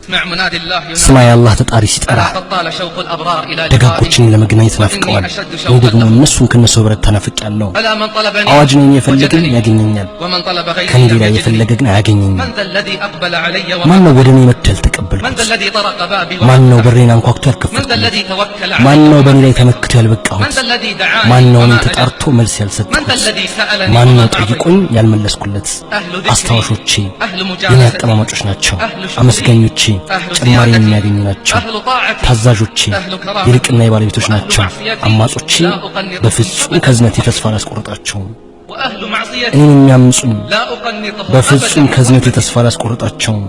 سمع الله تطاري ሲጠራ ደጋጎችን ለመገናኘት ናፍቀዋል እኔ ደግሞ እነሱን ከነሱ ብረት ተናፍቄያለሁ አዋጅ ነኝ የፈለገኝ ያገኘኛል ከኔ ሌላ የፈለገ ግን አያገኘኝም ማን ነው ወደኔ መጥተል ተቀበልኩት ማን ነው በሬን አንኳኩቶ ያልከፈትኩት ማን ነው በኔ ላይ ተመክቶ ያልበቃሁት ማን ነው እኔን ተጣርቶ መልስ ያልሰጠሁት ማን ነው ጠይቆኝ ያልመለስኩለት አስታዋሾቼ የኔ አቀማማጮች ናቸው አመስገኞቼ ጭማሪ የሚያገኙ ናቸው ታዛዦቼ ይልቅና የባለቤቶች ናቸው አማጾቼ በፍጹም ከዝነቴ ተስፋ አላስቆርጣቸውም እኔን የሚያምፁኝ በፍጹም ከዝነቴ ተስፋ አላስቆርጣቸውም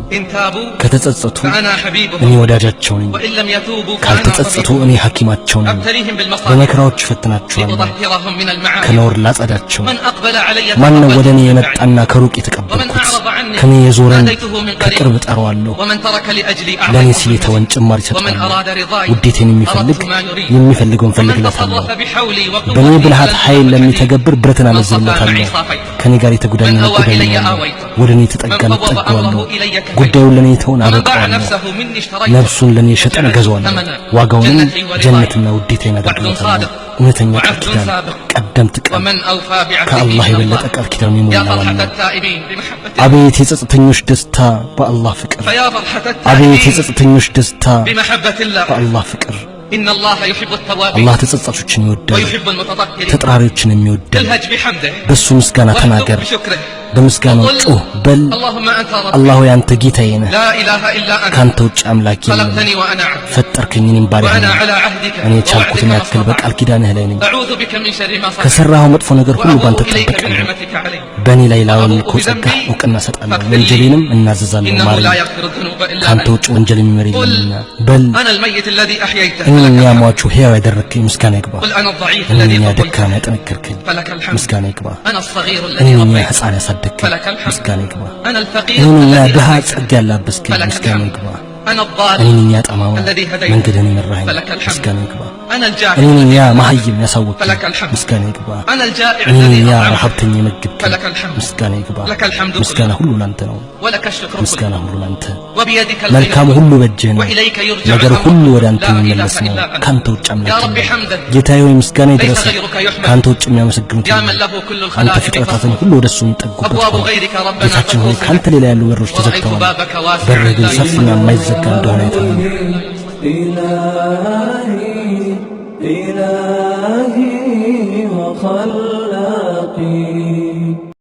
ከተጸጸቱ እኔ ወዳጃቸው ነኝ ካልተጸጸቱ እኔ ሐኪማቸው ነኝ በመከራዎች ፈትናቸዋለሁ ከነውር ላጸዳቸው ማን ነው ወደ እኔ የመጣና ከሩቅ የተቀበልኩት ከኔ የዞረን ከቅርብ ጠራዋለሁ ለኔ ሲል የተወን ጭማሪ ሰጠዋለሁ ውዴቴን የሚፈልገውን ፈልግለታለሁ በኔ ብልሃት ኃይል ለሚተገብር ብረትን አለዝለታለሁ ከኔ ጋር የተጉዳኘው ጉዳኛለሁ ወደኔ ተጠጋን ተጠጋዋለሁ ጉዳዩን ለኔ ተውን አበቃዋለሁ ነፍሱን ለኔ ሸጠን ገዛዋለሁ ዋጋውንም ጀነትና ውዴቴን አደርግለታለሁ እውነተኛ ቃል ኪዳን ቀደምት ቃል ከአላህ የበለጠ ቃል ኪዳን የሚሞላው አቤት የጸጸተኞች ደስታ በአላህ ፍቅር አቤት የጸጸተኞች ደስታ በአላህ ፍቅር الله ተጸጸቶችን ይወዳል ተጥራሪዎችን የሚወዳል በሱ ምስጋና ተናገር በምስጋናው ጮህ በል አላሁ ያንተ ጌታዬ ነህ ካንተ ውጭ አምላክ የለም ፈጠርከኝ እኔም ባሪያህ ነኝ እኔ ቻልኩትን ያክል በቃል ኪዳንህ ላይ ነኝ ከሰራኸው መጥፎ ነገር ሁሉ ባንተ ተጠብቀኝ በእኔ ላይ ላወልኩ ጸጋ እውቅና ሰጣለሁ ወንጀሌንም እናዘዛለሁ ማረኝ ካንተ ውጭ ወንጀል የሚመር የለምና በል እኔ ያሟቹ ሕያው ያደረግከኝ ምስጋና ይግባ እኔ ደካማ ያጠነከርከኝ ምስጋና ይግባ እኔ ሕፃን ያሳደግከኝ ምስጋና ይግባ እኔ ድሃ ጸጋ ያላበስከኝ ምስጋና ይግባ እኔ ጠማማ መንገድን የመራኸኝ ምስጋና ይግባ እኔ መሐይም ያሳወቅከኝ ምስጋና ይግባ እኔ ረሃብተኛ የመገብከኝ ምስጋና ይግባ ምስጋና ሁሉ ላንተ ነው ምስጋና ሁሉ ላንተ መልካም ሁሉ በእጅህ ነው ነገር ሁሉ ወደ አንተ የሚመለስ ነው ካንተ ውጭ አምላክ ጌታዬ ሆይ ምስጋና ይድረስ ካንተ ውጭ የሚያመሰግኑት አንተ ፍጥረታትን ሁሉ ወደሱ የሚጠጉበት ጌታችን ሆይ ካንተ ሌላ ያሉ በሮች ተዘግተዋል በርህ ግን ሰፊና የማይዘጋ እንደሆነ አይተናል إلهي وخلاقي